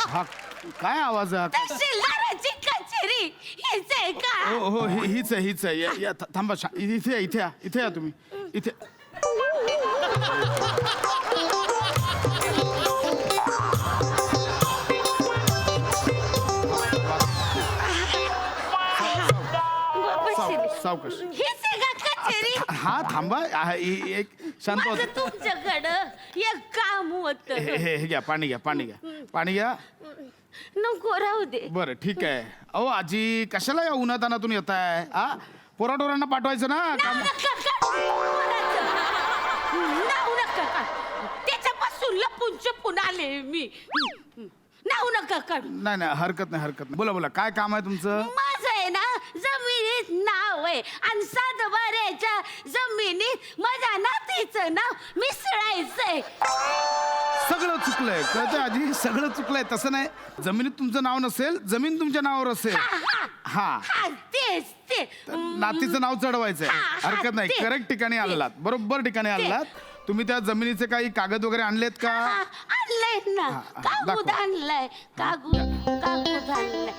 हा काय आवाज आहे हा? तहसीलदाराची कचेरी हेच आहे का? हो हीच आहे हीच आहे थांबा इथे या तुम्ही इथे सावकाश हेच आहे का कचेरी? हा थांबा एक शांत माझं होत तुमच्याकडं एक काम होत. हे घ्या पाणी घ्या नको राहू दे. बरं ठीक आहे. अहो आजी कशाला या उन्हातानातून येत आहे हा पोराटोरांना पाठवायचं ना काम. नाव नका का त्याच्यापासून लपून छपून आले मी. नाव नका काढू. नाही हरकत नाही बोला काय काम आहे तुमचं. माझं आहे ना जमिनीत नाव आहे आणि सातबाऱ्याच्या जमिनीत माझ्या नातीचं नाव मिसळायचंय. सगळं चुकलंय कळतं आजी सगळं चुकलंय. तसं नाही जमिनीत तुमचं नाव नसेल जमीन तुमच्या नावावर असेल. हा तेच ते नातीचं नाव चढवायचंय. हरकत नाही करेक्ट ठिकाणी आलात बरोबर ठिकाणी आलात. तुम्ही त्या जमिनीचे काही कागद वगैरे आणलेत का. आणलंय ना कागद आणलाय कागद आणलाय.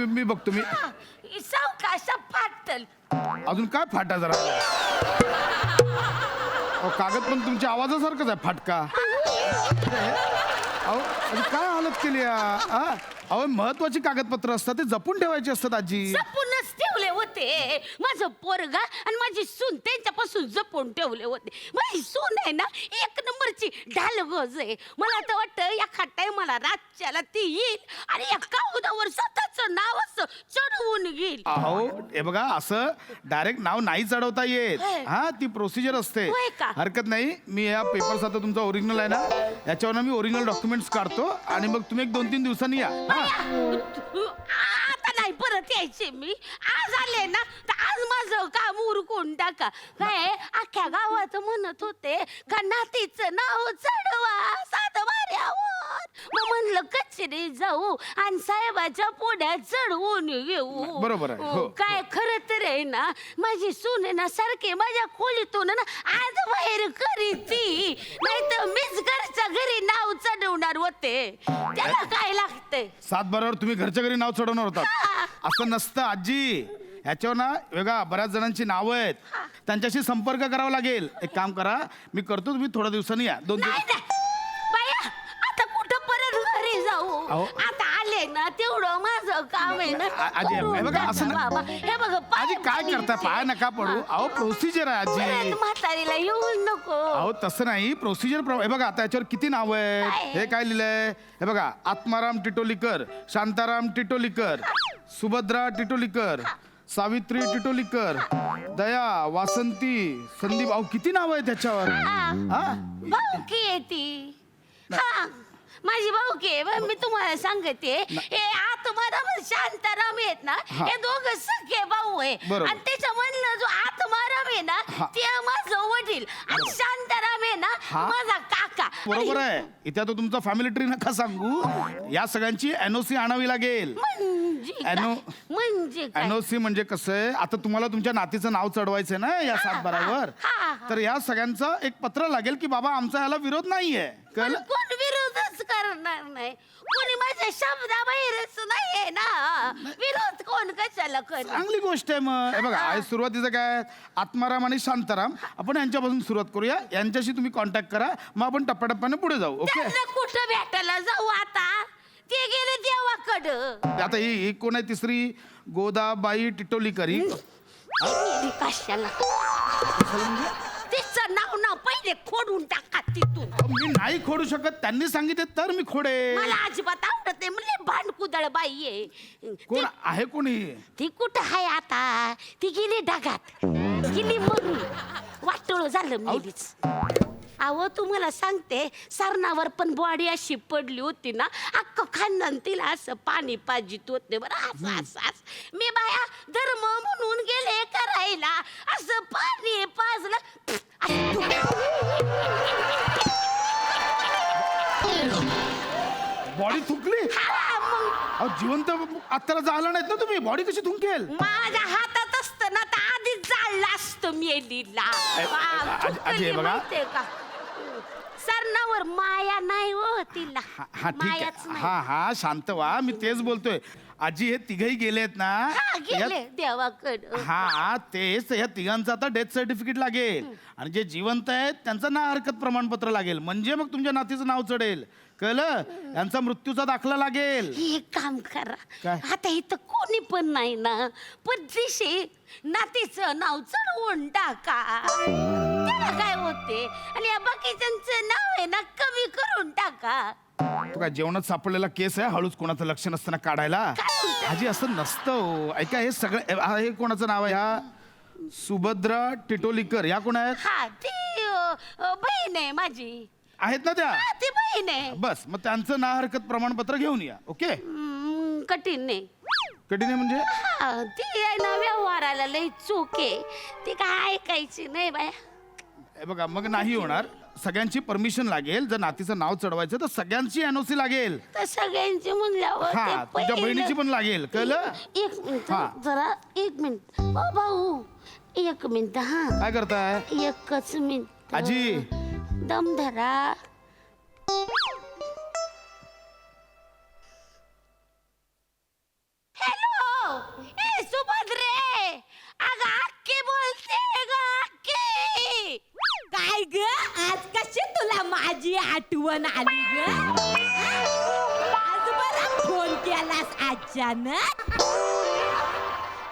मी बघतो मी सावकाश फाटल. अजून काय फाटा जरा कागद पण तुमच्या आवाजासारखंच आहे फाटका. अहो काय हालत केली अहो महत्वाची कागदपत्र असतात ते जपून ठेवायची असतात आजी. जपूनच ठेवले होते. माझं पोरगा आणि माझी सून त्यांच्यापासून जपून ठेवले होते. माझी सून आहे ना एक नंबरची ढालगोज आहे. मला तर वाटतं या खाटाय मला रातच्याला ती येईल आणि या कागदावर स्वतःचं नाव असं चढवून घेईल. अहो हे बघा असं डायरेक्ट नाव नाही चढवता येत. हा ती प्रोसिजर असते. हरकत नाही मी या पेपर्स आता तुमचा ओरिजिनल आहे ना याच्यावर मी ओरिजिनल डॉक्युमेंट्स काढतो आणि मग तुम्ही 1-2-3 दिवसांनी या. आता नाही परत यायचे मी. आज आले ना तर आज माझं काम उरकून टाका. काय अख्ख्या गावात म्हणत होते का नातीचं नाव चढवा सातबाऱ्यावर. मग म्हणलं कचेरी जाऊ आणि साहेबाच्या पुढ्यात चढवून घेऊ. बरोबर आहे हो. काय खरं तर आहे ना माझी सून आहे ना सारखे माझ्या खोलीतून ना आज बाहेर करीती नाही तर मीच घरच्या घरी नाव चढवणार होते. त्याला काय लागतंय. सातबारावर तुम्ही घरच्या घरी नाव चढवणार होतात. असं नसतं आजी. ह्याच्यावर ना वेगळा बऱ्याच जणांची नावं आहेत त्यांच्याशी संपर्क करावा लागेल. एक काम करा मी करतो तुम्ही थोड्या दिवसांनी या. 2 दिवस बाया आता कुठं परत घरी जाऊ. आता आले ना तेवढं माझं काम आहे ना. आजी हे बघा असं बाबा हे बघा आजी काय करता पाय नका पडू. अहो प्रोसिजर आहे आजी. म्हातारीला येऊ नको. अहो तसं नाही प्रोसिजर हे बघा आता याच्यावर किती नाव आहेत. हे काय लिहिलंय हे बघा आत्माराम टिटोलीकर शांताराम टिटोलीकर सुभद्रा टिटोलीकर सावित्री टिटोलीकर दया वासंती संदीप. अहो किती नाव आहे त्याच्यावर. भाऊकी आहे ती. हा माझी भाऊकी आहे. मी तुम्हाला सांगते हे आत्माराम शांताराम आहेत ना हे दोघं सख्खे भाऊ आहे. आणि त्याच्यामधलं जो आत्माराम आहे ना ते माझं वडील आणि शांताराम आहे ना माझा काका. बरोबर आहे. इथे आता तुमचा फॅमिली ट्री नका सांगू. या सगळ्यांची एनओसी आणावी लागेल. म्हणजे एनओसी म्हणजे कसं आहे आता तुम्हाला तुमच्या नातीचं नाव चढवायचंय ना या सातबारावर. तर या सगळ्यांचं एक पत्र लागेल की बाबा आमचा याला विरोध नाहीये. कोण विरोधच करणार नाही. कोणी माझ्या शब्दाबाहेरच नाहीये ना. विरोध कोण कशाला कर. चांगली गोष्ट आहे. मग हे बघा सुरुवातीचं काय आत्माराम आणि शांताराम आपण यांच्यापासून सुरुवात करूया. यांच्याशी तुम्ही कॉन्टॅक्ट करा मग आपण टप्प्याटप्प्याने पुढे जाऊ. ओके कुठं भेटायला जाऊ आता. ते गेले देवाकडं. आता ही कोण आहे तिसरी गोदाबाई टिटोलीकर. कशाला तिचं नाव पहिले खोडून टाका तिथून. मी नाही खोडू शकत. त्यांनी सांगितले तर मी खोडे. मला अजिबात आवडत नाही. म्हणजे भांडकुदळ बाई आहे. कोण आहे कोणी. ती कुठं आहे आता. ती गेली ढगात गेली मरून वाटोळ झालं मेलीच. अहो तुम्हाला सांगते सरणावर पण बॉडी अशी पडली होती ना अख्खं खानदान तिला असं पाणी पाजित होते. बरं असं मी बाया धर्म म्हणून गेले करायला असं पाणी पाजलं. बॉडी थुकली. अहो जिवंत आत्ताला जाळलं नाहीत ना तुम्ही, बॉडी कशी थुंकेल? माझ्या हातात असतं ना तर आधीच जाळलं असतं मेलीला. आजी, हे बघा. का सरणावर माया नाही हो तिला. हा ठीक मायाच आहे, नाही. हा शांत व्हा, मी तेच बोलतोय. आजी हे तिघही गेलेत ना, हा, गेले यात- देवाकडं. हा तेच, ह्या तिघांचं आता डेथ सर्टिफिकेट लागेल आणि जे जिवंत आहेत त्यांचं ना हरकत प्रमाणपत्र लागेल, म्हणजे मग तुमच्या नातीचं नाव चढेल, कळलं? यांचा मृत्यूचा दाखला लागेल. एक काम करा, काय? आता इथं कोणी पण नाही ना, पण दिशे नातीचं नाव चढवून टाका. त्याला काय होते, आणि या बाकीच्यांचं नाव आहे ना कमी करून टाका. तो काय जेवणात सापडलेला केस आहे, हळूच कोणाचं लक्ष नसताना काढायला. आजी असं नसतं हो. ऐका, हे सगळं हे कोणाचं नाव आहे? ह्या सुभद्रा टिटोलीकर, या कोण आहेत? हा ती बहीण आहे माझी. आहेत ना त्या? हा, ती बहीण आहे. बस मग त्यांचं ना हरकत प्रमाणपत्र घेऊन या. ओके? कठीण नाही. कठीण आहे म्हणजे? हा, ती आहे ना व्यवहाराला लई चूक आहे, ती काय ऐकायची नाही बाया. हे बघा, मग नाही होणार. सगळ्यांची परमिशन लागेल. जर नातीचं नाव चढवायचं तर सगळ्यांची एनओसी लागेल. तर सगळ्यांची म्हणल्यावर ते हा, तुझ्या पहिलं- बहिणीची पण लागेल, कळलं? एक मिनिट हा. जरा, एक मिनिट. ओ भाऊ, एक मिनिट. हा, काय करताय एकच मिनिट. आजी? दम धरा. हॅलो, ए सुभद्रे, अगं अक्की बोलते ग, अक्की. काय ग, आज कशी तुला माझी आठवण आली ग? आज बरा फोन केलास अचानक.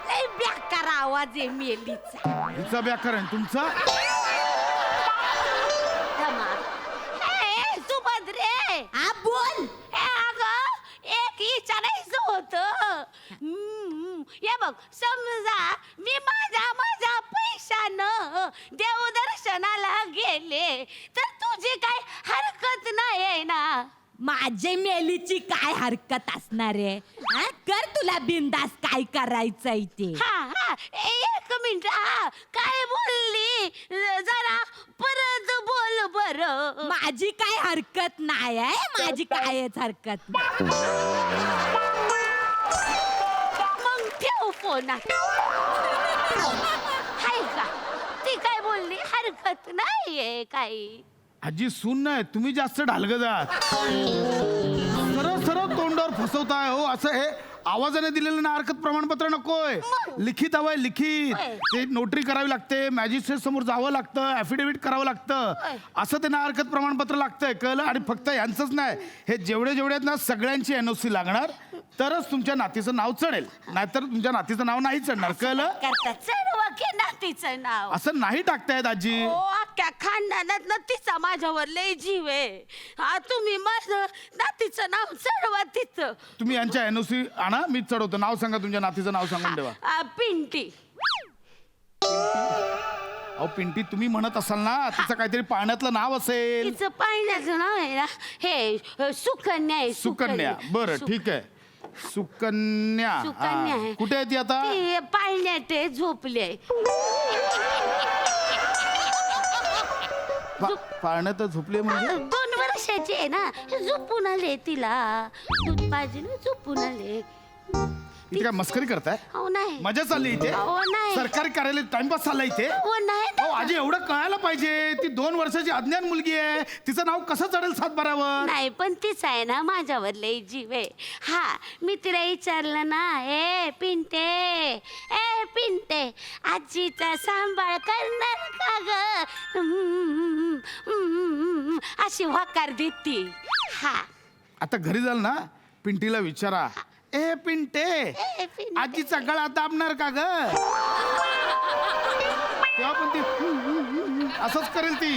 लय बेकार आवाज आहे मेलीचा. हिचा व्याकार आहे तुमचा? धमाल. ए सुभद्रे, हा बोल. हे अगं एक विचारायचं होतं. हे बघ, समजा मी माझ्या पैशानं देवदर्शनाला गेले तर तुझी काय हरकत नाही ना? माझे मेलीची काय हरकत असणार आहे? हा? कर तुला बिंदास काय करायचंय ते. हा हा, एक मिनिट. हा, काय बोलली जरा परत बोल बर. माझी काय हरकत नाही आहे, माझी कायच हरकत नाही. मग ठेव फोन. हाय का, ती काय बोलली हरकत नाहीये काही. आजी सून नाही, तुम्ही जास्त ढालग जात. सरळ सरळ तोंडावर फसवताय हो. असं हे आवाजाने दिलेलं ना हरकत प्रमाणपत्र नकोय, लिखित हवंय, लिखित. होय. ते नोटरी करावी लागते, मॅजिस्ट्रेट समोर जावं लागतं, ऍफिडेव्हिट करावं लागतं. होय. असं ते ना हरकत प्रमाणपत्र लागतंय, कळलं? आणि फक्त यांचंच नाही, हे जेवढे जेवढे आहेत ना सगळ्यांची एनओसी लागणार, तरच तुमच्या नातीचं नाव चढेल, नाहीतर तुमच्या नातीचं नाव नाही चढणार, कळलं? करता चढवा की नातीचं नाव. असं नाही टाकतायत आजी. ओ, अख्ख्या खानदानात ना तिचा माझ्यावर लय जीव आहे. हा, तुम्ही माझं नातीचं नाव चढवा तिचं. तुम्ही यांच्या एनओसी आणा, मी चढवतो. नाव सांगा, तुमच्या नातीचं नाव सांगून ठेवा. पिंटी. अहो पिंटी, तुम्ही म्हणत असाल ना तिचं काहीतरी पाण्यातलं नाव असेल. तिचं पाण्याचं नाव आहे ना हे सुकन्या आहे. सुकन्या. बरं ठीक आहे, सुकन्या. सुकन्या हा. आहे. कुठे आहे ती आता? ती पाण्यात आहे, झोपली आहे. पाण्यात झोपले म्हणजे? 2 वर्षाची आहे ना, झोपून आले तिला. दूध पाहिजे, झोपून आले. इथे काय मस्करी करताय? हो नाही. मजा चालली इथे? हो नाही. सरकारी कार्यालय टाइमपास चालला इथे? हो नाही. हो आजी, एवढं कळायला पाहिजे. ती 2 वर्षाची अज्ञान मुलगी आहे, तिचं नाव कसं चढेल सातबारावर? नाही, पण तीच आहे ना माझ्यावर लय जीव आहे. हा, मी तिला विचारलं ना, ए पिंटे, आजीचा सांभाळ करणार का ग? अशी होकार देती. हा. आता घरी जाल ना, पिंटीला विचारा, ए पिंटे, ए, पिंटे. आजीचा गळा दाबणार का ग? तेव्हा पण ती असंच करेल ती.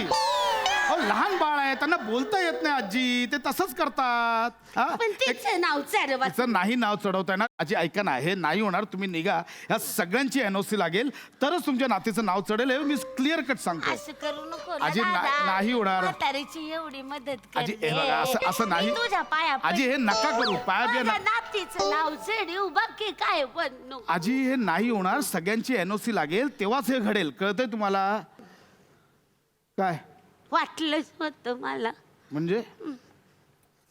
अहो लहान बाळ आहे, त्यांना बोलता येत नाही आजी, ते तसंच करतात. हा? पण तिचं नाव चढवा. तिचं नाही नाव चढवताय ना आजी. ऐका ना, हे नाही होणार. तुम्ही निघा, ह्या सगळ्यांची एनओसी लागेल तरच तुमच्या नातीचं नाव चढेल, हे मी क्लिअर कट सांगतो. असं करू नको आजी, नाही होणार. म्हातारीची एवढी मदत आजी करते. हे बघा, असं नाही. मी तुझ्या पाया आजी हे नका करू, पाया बिया माझ्या नका. नातीचं नाव चढीव, बाकी काय पण नको. आजी हे नाही होणार. सगळ्यांची एनओसी लागेल तेव्हाच हे घडेल, कळतंय तुम्हाला? काय वाटलंच होतं मला. म्हणजे?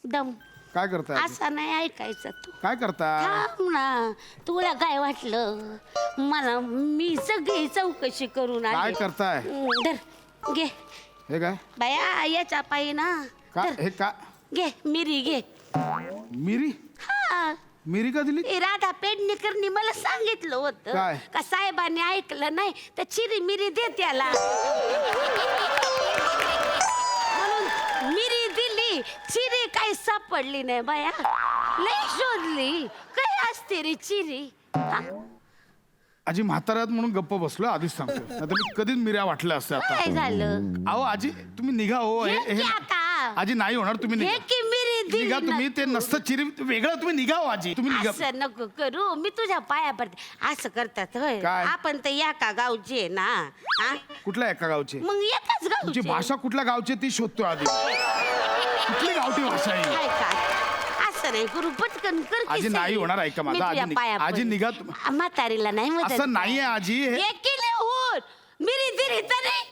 दम. काय करताय आजी? असं नाही ऐकायचं तू. काय करता? थांब ना, तुला काय वाटलं मला? मी सगळी चौकशी करून काय आली. करताय? धर घे हे काय बाया, याच्या पायी ना. काय धर, हे का घे मिरी घे. मिरी? हा, मिरी का दिली? ए, राधा पेडणेकरनी मला सांगितलं होतं काय? का साहेबांनी ऐकलं नाही तर चिरी मिरी दे त्याला. म्हणून मिरी दिली, चिरी काही सापडली नाही बाया. लई शोधली, काय असते रे चिरी? हा? आजी म्हाताऱ्यात म्हणून गप्प बसलो, आधीच सांगतो, नाहीतर मी कधीच मिऱ्या वाटल्या असत्या आता. काय झालं? अहो आजी तुम्ही निघा हो. हे की आता? आजी नाही होणार, तुम्ही हे निघा. की मिरी दिली निघा ना तुम्ही, ते तू. नसतं चिरी वेगळं, तुम्ही निघा हो आजी, तुम्ही निघा. असं नको करू, मी तुझ्या पाया पडते. असं करतात होय? काय? आपण तर एका गावचे आहे ना. हा? कुठल्या एका गावचे? मग एकाच तुमची गावचे. भाषा कुठल्या गावची ती शोधतोय आधी. कुठली गावठी भाषा आहे? काय काय? असं नाही करू, पटकन कर की आजी नाही सही. होणार, ऐका माझं. मी तुझ्या आजी पाया आजी पडते. निघा म्हातारीला नाही मदत असं नाहीये आजी, हे हे केले होत मिरी दिली तरी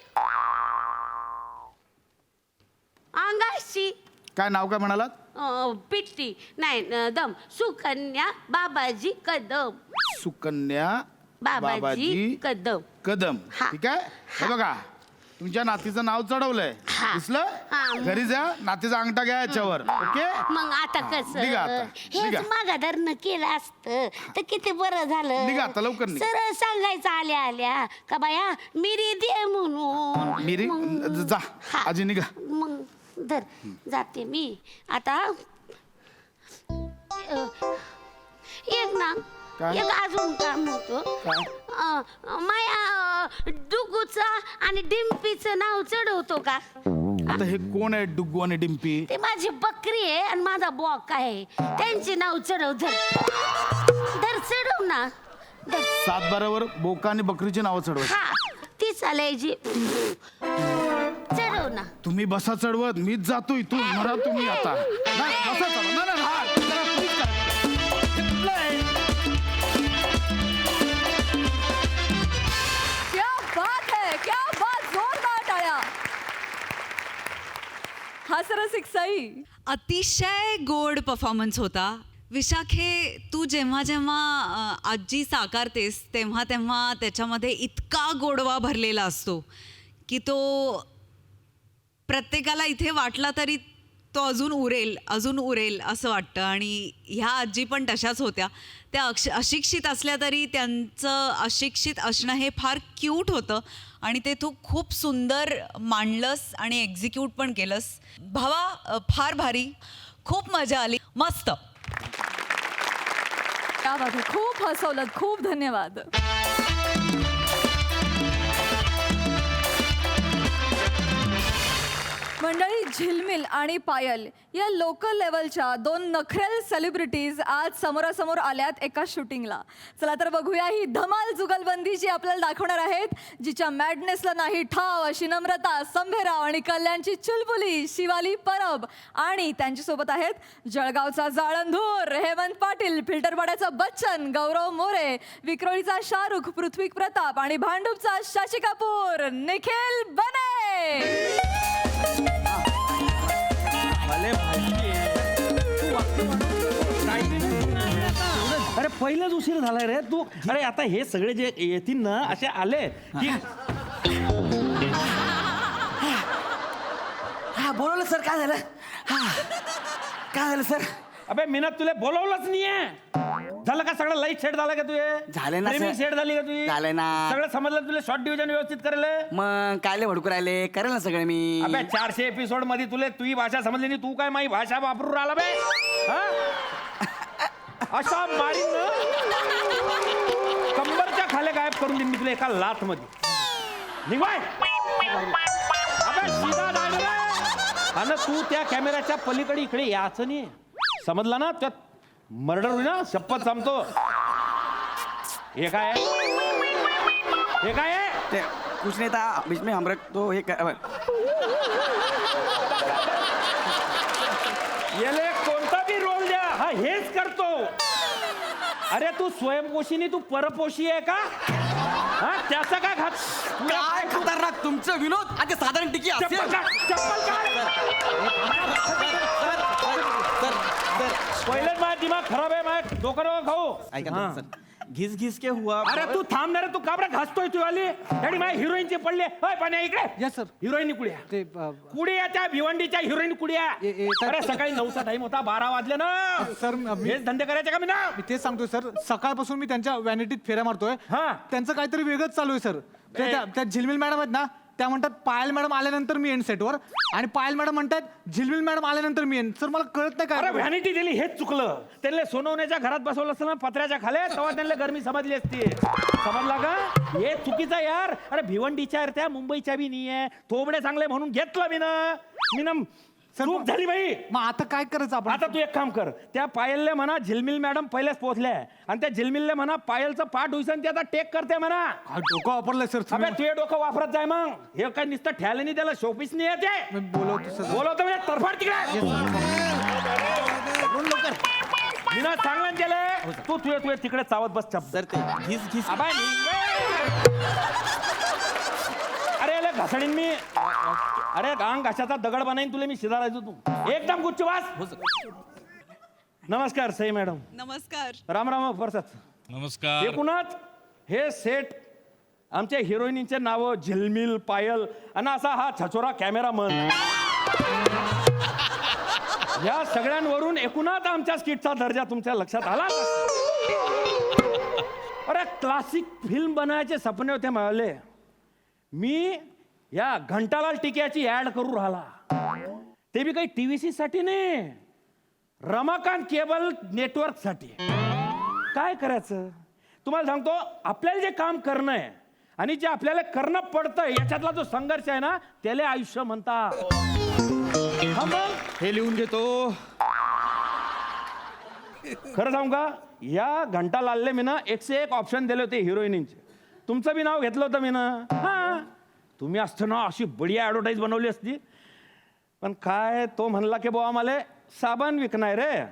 अंगाशी. काय नाव काय म्हणालात? पिट्टी नाही, दम सुकन्या बाबाजी कदम. सुकन्या बाबाजी कदम. कदम. हा. ठीक आहे, हे बघा तुमच्या नातीचं नाव चढवलंय, हा. हा. दिसलं? घरी जा, नातीचा अंगठा घ्या याच्यावर. ओके, मग आता कसं निघा आता, निघा. हेच मागाधरनं केलं असतं तर किती बरं झालं. निघा आता, लवकर निघा. सरळ सांगायचं आल्या आल्या का बाया मिरी दे म्हणून. मिरी मग- जा हा. आजी निघा. मग धर जाते मी आता. एक ना, काय? एक अजून काम होतं. काय? माया डुगूचा आणि डिम्पीचं नाव चढवतो का? आता हे कोण आहे डुग्गू आणि डिम्पी? ते माझी बकरी आहे आणि माझा बॉक आहे, त्यांची नाव चढव. धर धर, चढव ना. धर. 7-12 बोका आणि बकरीची नावं चढवत. हा, ती चालायची. चढव ना. तुम्ही बसा चढवत, मीच जातो इथून. मरा तुम्ही आता. नाही, बसा चढवत. नाही, नाही, हा, जरा please करा. हे कुठलं आहे? क्या बात है, क्या बात, जोरदार टाळ्या. हास्यरसिक सई. अतिशय गोड परफॉर्मन्स होता. विशाखे, तू जेव्हा जेव्हा आजी साकारतेस तेव्हा तेव्हा त्याच्यामध्ये इतका गोडवा भरलेला असतो की तो प्रत्येकाला इथे वाटला तरी तो अजून उरेल असं वाटतं. आणि ह्या आजी पण तशाच होत्या. त्या अशिक्षित असल्या तरी त्यांचं अशिक्षित असणं हे फार क्यूट होतं आणि ते तू खूप सुंदर मांडलंस आणि एक्झिक्यूट पण केलंस. भावा, फार भारी, खूप मजा आली, मस्त. क्या बात है, खूप हसवलं, खूप धन्यवाद. मंडळी, झिलमिल आणि पायल या लोकल लेवलच्या 2 नखरेल सेलिब्रिटीज आज समोरासमोर आल्यात एका शूटिंगला. चला तर बघूया ही धमाल जुगलबंदी जी आपल्याला दाखवणार आहेत, जिच्या मॅडनेसला नाही ठाव अशी नम्रता संभेराव आणि कल्याणची चुलबुली शिवाली परब. आणि त्यांच्यासोबत आहेत जळगावचा जाळंधूर हेमंत पाटील, फिल्टरपाड्याचा बच्चन गौरव मोरे, विक्रोळीचा शाहरुख पृथ्वी प्रताप आणि भांडूपचा शशी कपूर निखिल बने. अरे पहिलाच उशीर झालाय रे तू. अरे आता हे सगळे जे येतील ना असे आले की हा बोलवलं सर, काय झालं? हा काय झालं सर? अबे मिनत तुला बोलवलंच नाहीये. झालं का सगळं लाईट सेट झालं का तुझे? झालंय ना, Framing sir. सेट झाली का तुझी? झालंय ना. सगळं समजलं तुला? शॉर्ट डिव्हिजन व्यवस्थित करेल? मग कायले भडकू राहिले, करेल ना सगळं मी. अबे 400 एपिसोड मध्ये तुला तुझी भाषा समजली नाही, तू काय माझी भाषा वापरून राहिला बे? हा? अशा मारीन ना, कंबरच्या खाली गायब करून देईन मी तुला एका लाथ मध्ये. निघवाय अबे सीधा जायला रे. आणि तू त्या कॅमेऱ्याच्या पलीकडे इकडे यायचं नाही, समजला ना? त्यात मर्डर होईल ना, शपथ सांगतो. हे काय आहे? हे काय आहे? ते कुछ नहीं था, बीच में हम तो हे याले कोणता बी रोल द्या, हा हेच करतो. अरे तू स्वयंपोषी तू परपोषी आहे का? हा त्याचा काय घात? काय खतरनाक तुमचं विनोद. आता साधारण टिकी चप्पल असेल. काढ, चप्पल काढ. पहिलेच माझा दिमाग खराब आहे माझ्या डोकं नको खाऊ ऐका हा. ना सर घिस घिस के हुआ अरे तू थांब ना रे, तू काबरा घासतोय तू आली आणि माझ्या हिरोईनचे पडले होय पाण्या इकडे Yes, sir. हिरोईन कुड्या ते कुड्या त्या भिवंडीच्या हिरोईन कुड्या अरे सकाळी 9चा टाइम होता 12 वाजले ना सर हेच धंदे करायचे का मी ना मी तेच सांगतोय सर सकाळपासून मी त्यांच्या व्हॅनिटीत फेऱ्या मारतोय हा. त्यांचं काहीतरी वेगळंच चालू आहे सर त्या झिलमिल मॅडम आहेत ना त्या म्हणतात पायल मॅडम आल्यानंतर मी येईन सेटवर आणि पायल मॅडम म्हणतात झिलमिल मॅडम आल्यानंतर मी येईन सर मला कळत नाही अरे काय व्हॅनिटी दिली हेच चुकलं त्यांना सोनवण्याच्या घरात बसवलं असतं ना पत्र्याच्या खाली तेव्हा त्यांना गरमी समजली असती समजला का हे चुकीचं यार अरे भिवंडीच्या यार त्या मुंबईच्या बी नाही आहे थोबडे चांगले म्हणून घेतलं मी ना चूक झाली बाई मग आता काय करायचं आपण आता तू एक काम कर त्या पायलले म्हणा झिलमिल मॅडम पहिलेच पोहोचल्या आणि त्या झिलमिलले म्हणा पायलचं पाठ होईसन ते आता टेक करते म्हणा काय डोकं वापरलंय सर अबे तू हे डोकं वापरत जाय मग हे काय नुसतं ठ्याले नाही त्याला शोपीस नाही येते बोलवतो सर बोलवतो म्हणजे तरफाड तिकडे मी ना चांगलं केलंय तू तिकडे चावत बस चप सर ते घिस घिस आबा, अरे अरे घासणीन मी अरे अंग घाशाचा दगड बनाईन तुला मी शिजारायचो तू एकदम गुच्चवास नमस्कार सई मॅडम नमस्कार राम राम परसात नमस्कार एकूणच हे सेट आमच्या हिरोईनीचे नाव झिलमिल पायल आणि असा हा छचोरा कॅमेरामन या सगळ्यांवरून एकूणच आमच्या स्किटचा दर्जा तुमच्या लक्षात आला अरे क्लासिक फिल्म बनायचे सपने होते मिळाले मी या घंटालाल टिक्याची ऍड करू राहिला ते बी काही टीव्ही साठी नाही रमाकांत केबल नेटवर्क साठी काय करायचं तुम्हाला सांगतो आपल्याला जे काम करणं आहे आणि जे आपल्याला करणं पडतं याच्यातला जो संघर्ष आहे ना त्याला आयुष्य म्हणतात हा मग हे लिहून घेतो खरं सांगू का या घंटालालले मी ना 101 ऑप्शन दिले होते हिरोईनींचे तुमचं बी नाव घेतलं होतं मी ना हा तुम्ही असतं ना अशी बढिया ॲडव्हर्टाईज बनवली असती पण काय तो म्हणला की बुवा मला साबण विकणार रे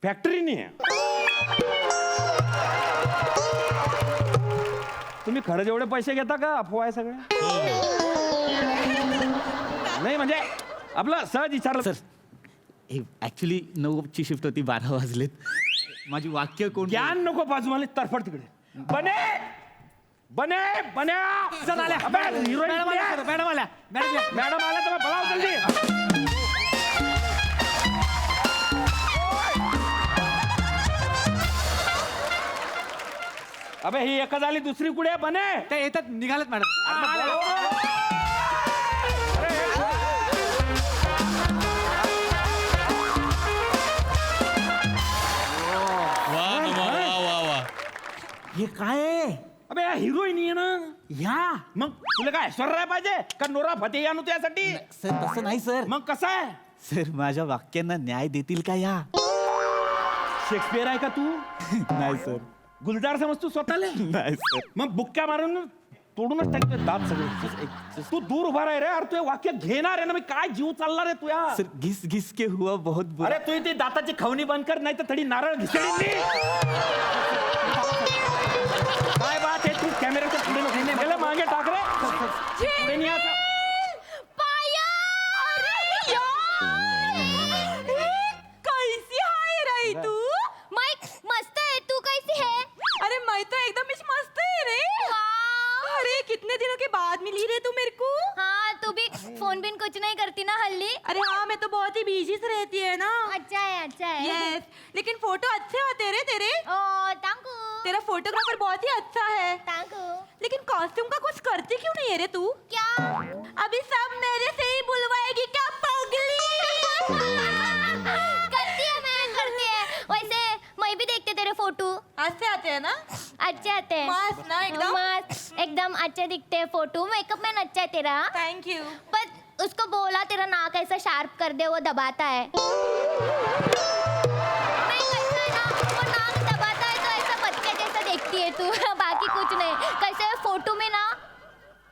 फॅक्टरीनी तुम्ही खरंच एवढे पैसे घेता का अफवा आहे सगळे नाही म्हणजे आपलं सहज विचारलं सर ऍक्च्युली 9ची शिफ्ट होती 12 वाजलेत माझी वाक्य कोण ज्ञान नको पाजू मला तरफड तिकडे बने बने बन्या सर आल्या अबे, मॅडम heroine कुठे आल्या आहे? सर मॅडम आल्या मॅडम या. मॅडम आला तर बोलाव जल्दी अबे ही एकच आली दुसरी कुठे बने त्या येतात निघालेत मॅडम वा वा वा वा हे काय आहे? अबे हिरोईन आहे ना या मग तुला काय ऐश्वर्या पाहिजे का नोरा फतेही आणू त्यासाठी सर तसं नाही सर मग कसं आहे सर माझ्या वाक्यांना न्याय देतील का या शेक्सपियर आहे का तू नाही सर गुलजार समजतो स्वतःला नाही सर मग बुक्क्या मारून तोडूनच टाकतोय दात सगळे तू दूर उभा राह रे अरे तू हे वाक्य घेणार आहे ना मी काय जीव चालणार आहे तुया सर घिस घिस के हुआ बहुत बुरा अरे तू ती दाताची खवणी बंद कर नाही तर थोडी नारळ घिसळीन काय बात आहे तू कॅमेऱ्याच्या पुढे नको गेलं मागे टाक रे पुढे नाही आता कैसी आहे रे तू माइक मस्त है तू कैसी है अरे मैं तो एकदम ही मस्त है रे अरे कितने दिनों के बाद मिली रे तू मेरे को हाँ तू भी फोन बिन कुछ नहीं करती ना हल्ली अरे हाँ मैं तो बहुत ही बिजी से रहती है ना अच्छा है यस लेकिन फोटो अच्छे होते रे तेरे ओ तांकू तेरा फोटोग्राफर बहुत ही अच्छा है तांकू लेकिन कॉस्ट्यूम का कुछ करती क्यों नहीं है रे तू क्या अभी सब मेरे से ही बुलवाएगी क्या पगली करती है वैसे मैं भी देखते तेरे फोटो अच्छे आते हैं ना अच्छे आते हैं मस्त ना एकदम मस्त एकदम अच्छे दिखते हैं फोटो मेकअप मैन अच्छा है तेरा थैंक यू पर उसको बोला तेरा नाक ऐसा शार्प कर दे वो दबाता है नहीं कैसा है ना वो नाक दबाता है तो ऐसा बच्चे जैसा देखती है तू बाकी कुछ नहीं कैसे फोटो में ना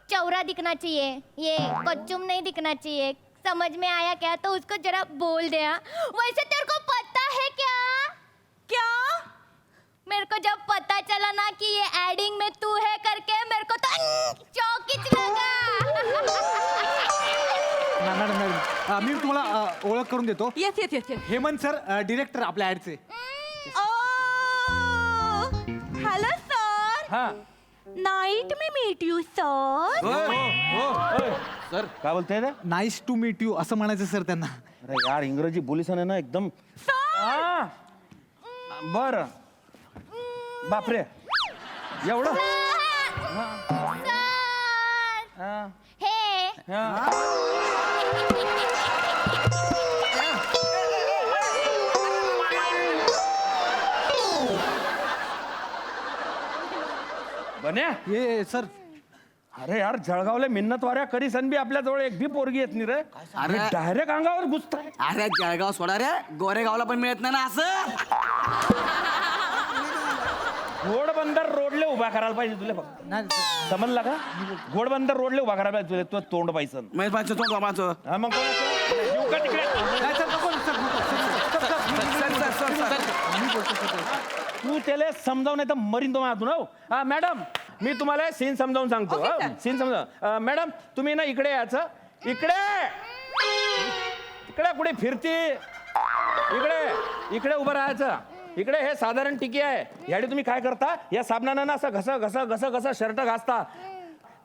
चौरा दिखना चाहिए ये कच्चुम नहीं दिखना चाहिए समझ में आया क्या तो उसको जरा बोल दे हाँ? वैसे तेरे को पता है क्या क्या मेरे को जब पता चला ना कि ये एडिंग में तू है करके मेरे को तो चौकीच लगा मॅडम मी तुम्हाला ओळख करून देतो. Yes yes yes yes. Hemant sir director आपल्या ऍडचे. Hello sir. हा नाईट मी मीट यू सर. सर काय बोलते रे? नाईस टू मीट यू असं म्हणायचं सर त्यांना. अरे यार इंग्रजी बोलीसाने ना एकदम. हा. बर बापरे एवढं. हा. हे हा. बन्या ये सर. अरे यार जळगावले मिन्नत वाऱ्या करी सन बी आपल्या जवळ एक बी पोरगी येत नाही रे. अरे डायरेक्ट अंगावर घुसताय. अरे जळगाव सोडा रे, गोरेगावला पण मिळत नाही ना असं. घोडबंदर रोडले उभा करायला पाहिजे तुला फक्त. नाही सर. समजला का? घोडबंदर रोडले उभा करायला पाहिजे तुला तोंड पाहिजे. महेश पाहिजे तोंड बाबाचं. हा मग कोणाचं? येऊ का तिकडे? नाही सर नको सर नको. मी बोलतो सर. तू त्याला समजावून नाही तर मरीन तो माझ्यातून. हो हा मॅडम मी तुम्हाला सीन समजावून सांगतो. सीन समजा मॅडम तुम्ही ना इकडे यायचं. इकडे इकडे कुठे फिरती? इकडे इकडे उभं राहायचं. इकडे हे साधारण टिकी आहे. याडी तुम्ही काय करता या साबणानं ना असं घस शर्ट घासता.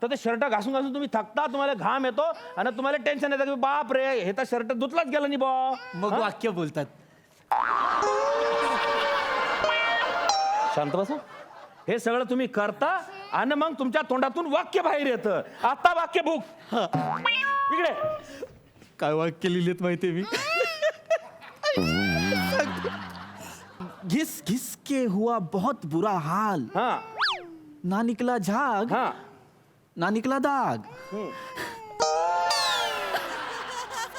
तर ते शर्ट घासून घासून तुम्ही थकता, तुम्हाला घाम येतो आणि तुम्हाला टेन्शन येतं की बाप रे हे तर शर्ट धुतलाच गेलं नाही बा. मग वाक्य बोलतात. शांत बसा. हे सगळं तुम्ही करता आणि मग तुमच्या तोंडातून वाक्य बाहेर येतं. आता वाक्य भूक इकडे. काय वाक्य लिहिलेत माहितीये मी? घिस घिस के हुआ बहुत बुरा हाल. हा ना निकला झाग हा ना निकला दाग.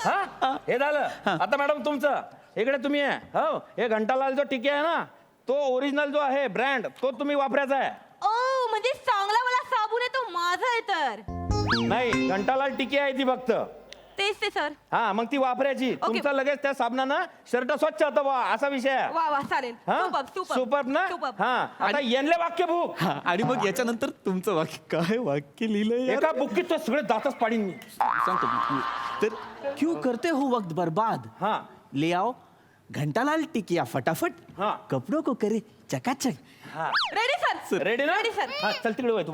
हा हे झालं. आता मॅडम तुमचं इकडे तुम्ही आहे. हो हे घंटालाल जो टिके आहे ना तो ओरिजिनल जो आहे ब्रँड तो तुम्ही वापरायचा आहे. ओ म्हणजे चांगला मला साबून आहे तो माझा आहे तर. नाही घंटालाल टिके आहे ती फक्त. तेच ते सर. हा मग ती वापरायची. तुमचं लगेच त्या साबणानं शर्ट स्वच्छ होतं बा असा विषय आहे. वा वा चालेल. सुपर ना. हा आता येनले वाक्य भूक. हा, आणि मग याच्यानंतर तुमचं वाक्य. काय वाक्य लिहिलंय यार? एका बुक्कीत तो सगळे दातच पाडीन मी. सांगतो मी. तर क्यों करते हो वक्त बर्बाद. हा ले आओ घंटालाल टिकिया फटाफट. हाँ. कपड़ों को करे चकाचक. हा रेडी सर. रेडी ना. Ready sir. हा चल तिकडे वळ तू.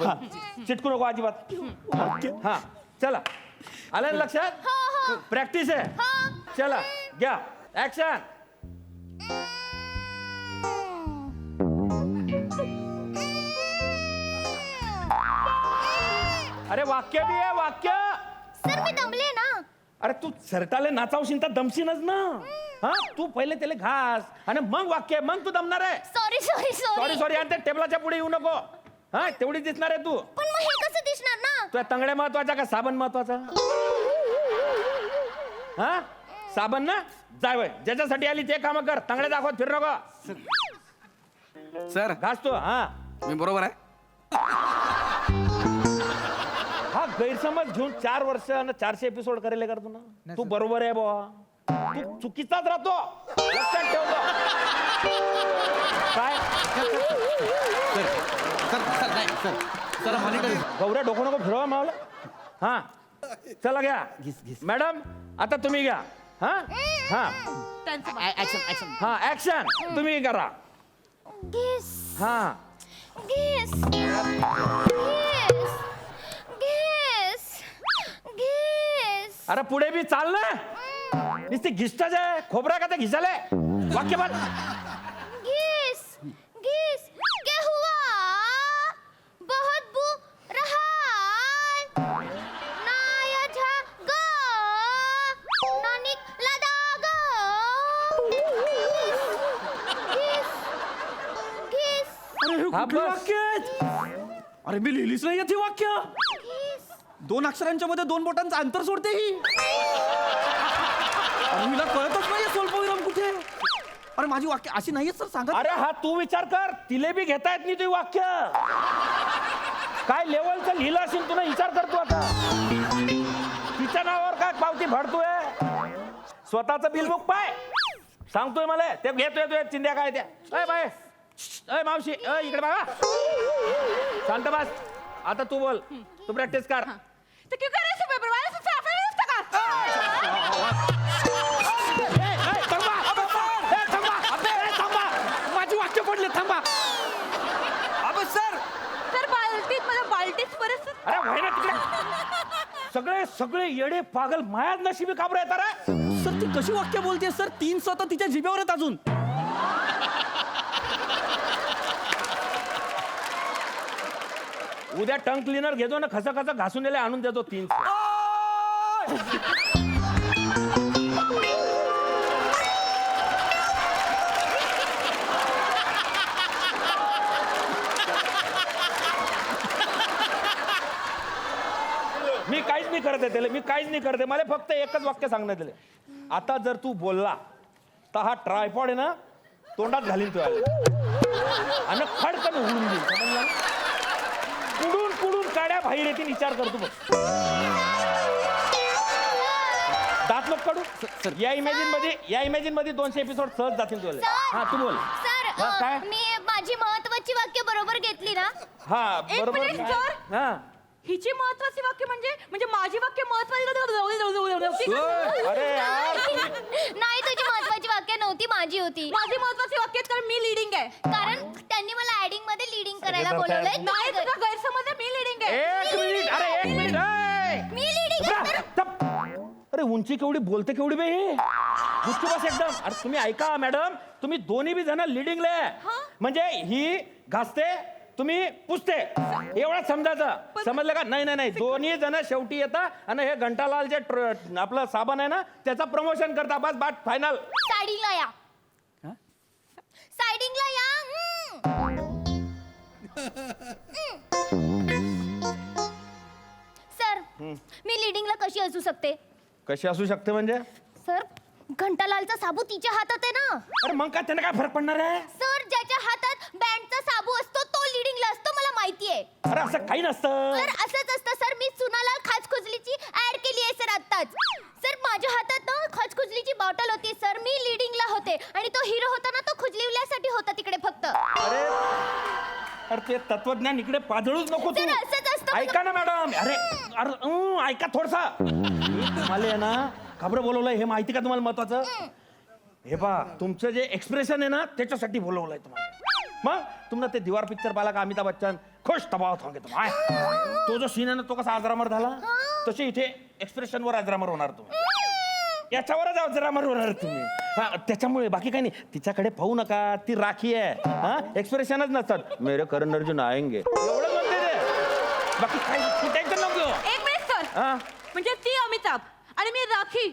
चिटकू नको अजिबात. हा चला आलं ना लक्षात? प्रॅक्टिस आहे. चला घ्या ऍक्शन. अरे वाक्य बी आहे वाक्य. सर मी दमले ना. अरे तू शर्टाले नाचावशील तर दमशीनच ना. हा तू पहिले त्याला घास आणि मग वाक्य मग तू दमणार आहे. Sorry sorry sorry sorry. Sorry आणि त्या टेबलाच्या पुढे येऊ नको. हा तेवढी दिसणार आहे तू. पण मग हे कसं दिसणार ना? तुझ्या तंगड्या महत्वाचा का साबण महत्वाचा? हा साबण ना. जाय वय ज्याच्यासाठी आली ते काम कर. तंगड्या दाखवत फिर नको. सर घास तू. हा मी बरोबर आहे. हा गैरसमज घेऊन 4 वर्ष आणि 400 एपिसोड करायला करतो ना. तू बरोबर आहे बुवा. तू चुकीचाच राहतो. लक्षात ठेवतो. काय सर मॉनिटर. गौऱ्या डोकं नको फिरवा मावलं. हा चला घ्या. मॅडम आता तुम्ही घ्या. हा हा ऍक्शन. हा ऍक्शन तुम्ही करा. घिस हा घिस घिस घिस घिस. अरे पुढे बी चाल ना. नुसती घिसटाच आहे. खोबरा का ते घिसाले वाक्य बोल. घिस घिस क्या हुआ बहुत बुरा हाल. ना या झाग ना निकला दाग. घिस घिस हा बस. अरे मी लिहिलीच नाही ती वाक्य. घिस. 2 अक्षरांच्या मध्ये 2 बोटांचं अंतर सोडते ही. अरे हिला कळतच नाहीये स्वल्पविराम कुठे. अरे माझी वाक्य अशी नाहीये सर सांगा. अरे हा तू विचार कर. तिले बी घेता येत नाही तुझी वाक्य. काय लेवलचं लिहिलं असेल तुला विचार करतो आता. तिच्या नावावर काय पावती फाडतोय. स्वतःचं बिल बुक पाय सांगतोय मला. ते घेतोय चिंध्या काय त्या. अय बाय अय मावशी इकडे बघा. शांत बस. आता तू बोल. तू प्रॅक्टिस कर. तर क्यों कर रहे हो पेपर वाले से? सगळे सगळे येडे पागल मायाच नशिबी काबर येतात रे? सर ती कशी वाक्य बोलते सर 3 स्वतः तिच्या जिभेवर आहेत अजून. उद्या टंग क्लीनर घेतो ना, खसा खसा घासून दिले आणून देतो 3. मी काहीच नाही करत आहे त्याला, मी काहीच नाही करते. मला फक्त एकच वाक्य सांगण्यात दिले, आता जर तू बोलला तर हा ट्रायपॉड आहे ना तोंडात घालीन तू आणि खडकन उडून देईल, समजलं? कुडून कुडून काड्या बाहेर येतील विचार करतो बघ. दात लोक काढू. या इमॅजिन मध्ये 200 एपिसोड सहज जातील तुला. हा तू बोल. सर हा, काय? मी माझी महत्वाची वाक्य बरोबर घेतली ना? हा एक बरोबर. मिनिट, काय? सर. हा हिची महत्वाची वाक्य म्हणजे माझी वाक्य महत्वाची. अरे यार नाही, तुझी महत्वाची वाक्य नव्हती, माझी होती. माझी महत्वाची वाक्य आहेत, कारण मी लिडिंग आहे. कारण त्यांनी मला ऍडिंग मध्ये लीडिंग करायला सगळे करतायत. बोलवलंय. नाही, तुझा गैरसमज आहे, मी लिडिंग आहे. एक मिनिट. अरे एक मिनिट. ए! मी लीडिंग उभा, चप. अरे उंची केवढी, बोलते केवढी बे ही. गुच्ची बस एकदम. अरे तुम्ही ऐका मॅडम, तुम्ही दोन्ही बी जण लिडिंगले, म्हणजे ही घासते तुम्ही पुसते, एवढं समजायचं. समजलं का? नाही नाही नाही, दोन्ही जण शेवटी येतात आणि हे घंटालाल जे आपलं साबण आहे ना त्याचं प्रमोशन करता. बस बाट फायनल. सायडिंगला या. सायडिंगला या. सर मी लीडिंगला कशी असू शकते? कशी असू शकते म्हणजे? सर घंटालालचा साबू तिच्या हातात आहे ना. अरे मग काय त्याने काय फरक पडणार आहे? सर ज्याच्या हातात बँडचा साबू असतो तो लीडिंगला असतो, मला माहिती आहे. अरे असं काही नसतं. सर असंच असतं सर. मी सुनालाल खाचखुजलीची ऍड केली आहे सर आत्ताच. सर माझ्या हातात ना खाचखुजलीची बॉटल होती सर. मी लीडिंगला होते आणि तो हिरो होता ना तो खुजलिवल्यासाठी होता तिकडे फक्त. अरे अरे ते तत्वज्ञान इकडे पाजळूच नको तू. सर असंच असतं. ऐका ना मॅडम. अरे अरे ऐका थोडसा. तुम्हाला आहे ना खबरं बोलवलंय हे माहिती का तुम्हाला महत्वाचं? हे पा तुमचं जे एक्सप्रेशन आहे ना त्याच्यासाठी बोलवलंय तुम्हाला. मग तुम्हाला ते दीवार पिक्चर पाहिला का? अमिताभ बच्चन खुश दबाव थांगे तुम आय. तो जो सीन आहे ना तो कसा अजरामर झाला तसे इथे एक्सप्रेशनवर अजरामर होणार तुम्ही. याच्यावरच अजरामर होणार तुम्ही. हा त्याच्यामुळे बाकी काही नाही. तिच्याकडे पाहू नका, ती राखी आहे. हा एक्सप्रेशनच नसतात. मेरे करण अर्जुन आएंगे एवढं म्हणते ते. बाकी काही टेन्शन नको. एक मिनिट सर. हा म्हणजे ती अमिताभ आणि मी राखी,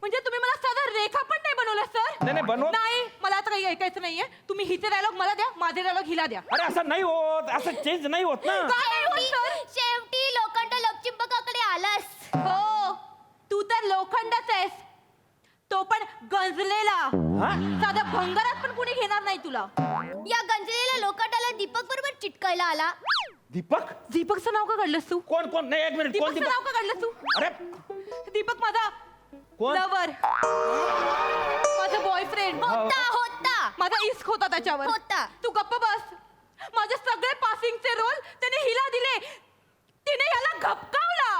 म्हणजे तुम्ही मला साधा रेखा पण नाही बनवलं सर? नाही, नाही, बनव- नाही, मला आता काही ऐकायचं नाहीये. तुम्ही हिचे डायलॉग मला द्या, माझे डायलॉग हिला द्या. अरे असं नाही होत, असं चेंज नाही होत ना. काय नाही होत, सर? शेवटी लोखंड लोकचिंबकाकडे आलास. हो, तू तर लोखंडच आहेस, तो पण गंजलेला. हा? साधा भंगारात पण कुणी घेणार नाही तुला. या गंजलेल्या लोखंडाला दीपक बरोबर चिटकायला आला. दीपक? दीपकचं नाव का काढलंस तू? कोण कोण? नाही एक मिनिट. कोण दीपकचं नाव दीपक? का काढलंस तू? अरे दीपक माझा कोण? लवर, माझा बॉयफ्रेंड होता होता माझा इश्क होता त्याच्यावर. होता. तू गप्प बस. माझे सगळे पासिंगचे रोल त्याने हिला दिले, तिने ह्याला घपकावला.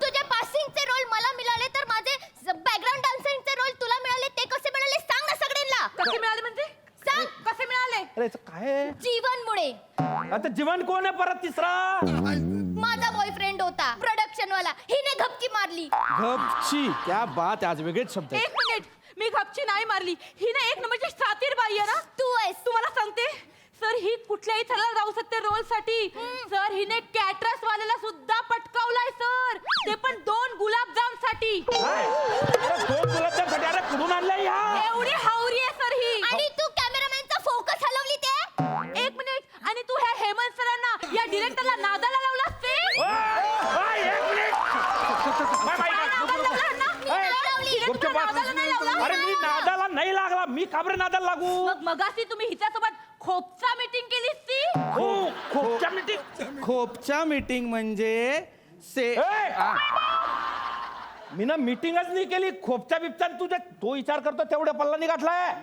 तुझ्या पासिंगचे रोल मला मिळाले तर माझे बॅकग्राऊंड डान्सिंगचे रोल तुला मिळाले, ते कसे मिळाले सांग ना सगळ्यांना. कसे मिळाले म्हणजे? सांग. कसे मिळाले? अरे याचं काय आहे? जीवनमुळे. आता जीवन कोण आहे परत तिसरा? माझा बॉयफ्रेंड होता प्रोडक्शन वाला, हिने घपकी मारली. गपची क्या बात, आज वेगळेच शब्द आहेत. एक मिनिट, मी घपची नाही मारली. हिने एक नंबरची सातीर बाई आहे ना. तू आहेस. तुम्हाला सांगते सर, ही कुठल्याही थराला जाऊ शकते रोल साठी. सर हिने कॅटरस वाल्याला सुद्धा पटकावलाय सर, ते पण 2 गुलाबजाम साठी. काय? अरे दोन गुलाबजामसाठी? अरे कुठून आणलंय या? एवढी हावरी आहे सर ही. आणि तू कॅमेरामॅनचा फोकस हलवली ते. एक मिनिट, आणि तू ह्या हेमंत सरांना, या डिरेक्टरला नादाला लावलास ते. एक मिनिट. बाय, बाय, काय नादाला लावला ह्यांना? बाय. Director गुपचूप बस. नादाला नाही लावला. अरे मी नादाला नाही लागला. मी का बरं नादाला लागू? मग मगाशी तुम्ही हिच्यासोबत खोपचा मीटिंग केलीस ती. खोपच्या मीटिंग. खोपच्या मीटिंग म्हणजे मी ना मीटिंगच नाही केली. खोपच्या बिपच्या तुझ्या तो विचार करतो तेवढ्या पल्ला नाही गाठलाय.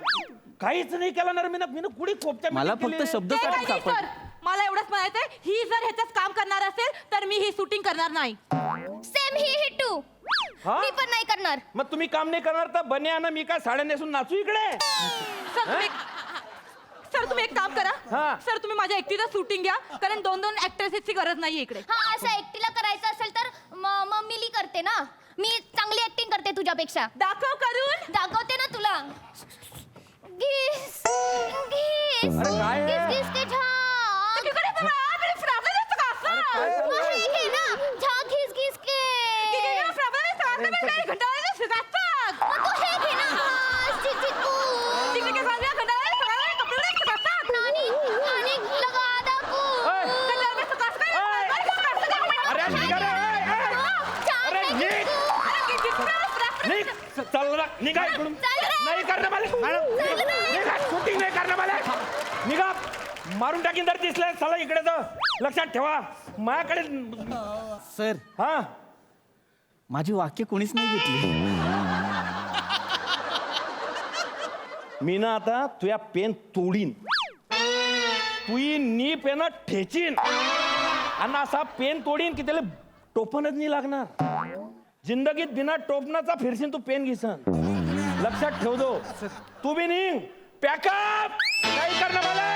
काहीच नाही केलं ना रे. मी कुणी खोपच्या मला meeting फक्त केली? शब्द ते साठी काही नाही, सापड. सर. मला एवढंच म्हणायचंय, ही जर ह्याच्यात काम करणार असेल तर मी ही शूटिंग करणार नाही. सेम ही टू. हा? मी पण नाही करणार. मग तुम्ही काम नाही करणार तर बन्या ना मी काय साड्या नेसून नाचू इकडे? सर तुम्ही एक काम करा. हा. सर तुम्ही माझ्या एकटीचं शूटिंग घ्या, कारण 2 ऍक्ट्रेसेसची गरज नाहीये इकडे. हा असं एकटी मम्मीली करते ना, मी चांगली ऍक्टिंग करते तुझ्यापेक्षा. दाखव करून. दाखवते ना तुला. घिस घिस अरे काय आहे? घिस घिस के झाग. हे घे ना, झाग घिस घिस के. मग तू हे घे ना, चिकू. नानी लगा दाखवू. अरे निघा रे, अरे निघ चल ना, निघा इकडून. नाही करणार मला, निघा, शूटिंग नाही करणार मला. निघा, मारून टाकीन जर दिसलं चला इकडे तर. लक्षात ठेवा माझ्याकडे. सर हा माझी वाक्य कोणीच नाही घेतली. मी ना आता तुझ्या पेन तोडीन, तुझी नी पेन ठेचीन आणि असा पेन तोडीन की त्याला टोपणच नाही लागणार. जिंदगीत बिना टोपणाचा फिरशील तू पेन घिसन. लक्षात ठेवतो. तू बी निघ, पॅकअप. काही करणार मला.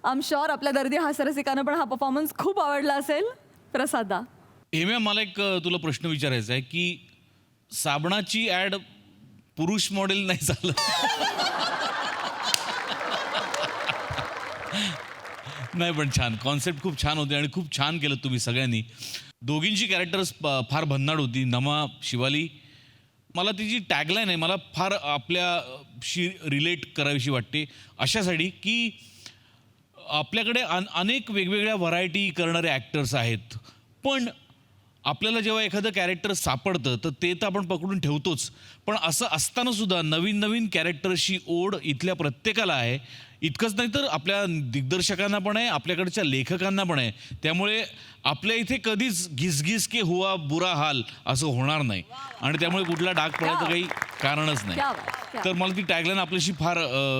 आय एम शुअर आपल्या दर्दी हास्यरसिकांना पण हा परफॉर्मन्स खूप आवडला असेल. प्रसादा. हेम्या, मला एक तुला प्रश्न विचारायचा आहे की साबणाची ऍड पुरुष मॉडेल नाही झालं. नाही पण छान कॉन्सेप्ट, खूप छान होते आणि खूप छान केलं तुम्ही सगळ्यांनी. दोघींची कॅरेक्टर्स फार भन्नाट होती. नमा, शिवाली, मला तिची टॅगलाईन आहे, मला फार आपल्याशी रिलेट करावीशी वाटते अशासाठी की आपल्याकडे अनेक वेगवेगळ्या व्हरायटी करणारे ॲक्टर्स आहेत, पण आपल्याला जेव्हा एखादं कॅरेक्टर सापडतं तर ते तर आपण पकडून ठेवतोच, पण असं असताना सुद्धा नवीन नवीन कॅरेक्टरशी ओढ इथल्या प्रत्येकाला आहे. इतकंच नाही तर आपल्या दिग्दर्शकांना पण आहे, आपल्याकडच्या लेखकांना पण आहे. त्यामुळे आपल्या इथे कधीच घिसघिस के हुआ बुरा हाल असं होणार नाही आणि त्यामुळे कुठला डाग पडायचं काही कारणच नाही. तर मला ती टॅगलाईन आपल्याशी फार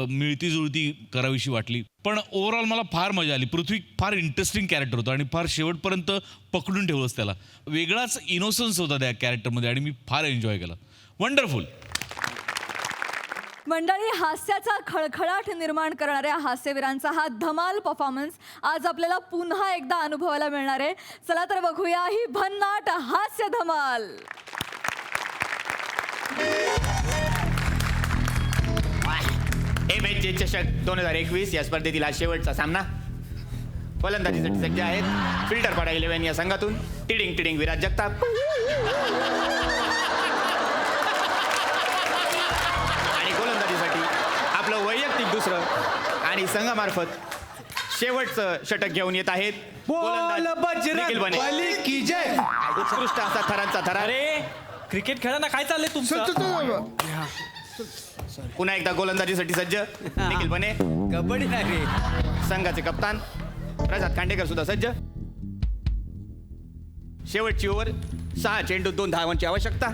मिळती जुळती करावीशी वाटली. पण ओव्हरऑल मला फार मजा आली. पृथ्वी फार इंटरेस्टिंग कॅरेक्टर होतं आणि फार शेवटपर्यंत पकडून ठेवलंच त्याला. वेगळाच इनोसन्स होता त्या कॅरेक्टरमध्ये आणि मी फार एन्जॉय केला. वंडरफुल. मंडळी, हास्याचा खळखळाट निर्माण करणाऱ्या हास्यवीरांचा हा धमाल परफॉर्मन्स आज आपल्याला पुन्हा एकदा अनुभवायला मिळणार आहे. चला तर बघूया ही भन्नाट हास्य धमाल. MHJ चषक 2021 या स्पर्धेतील हा शेवटचा सामना. फलंदाजीसाठी सज्ज आहेत फिल्टरपाडा 11 या संघातून टिडिंग टिडिंग विराज जगताप आणि गोलंदाजीसाठी आपलं वैयक्तिक दुसरं आणि संघामार्फत शेवटचं षटक घेऊन येत आहेत निखिल बने. उत्कृष्ट असा थरांचा थरा. क्रिकेट खेळताना काय चाललंय तुमचं? पुन्हा एकदा गोलंदाजीसाठी सज्ज निखिल बने. कबड्डी नाही रे. संघाचे कप्तान प्रसाद खांडेकर सुद्धा सज्ज. शेवटची ओव्हर 6 चेंडू 2 धावांची आवश्यकता.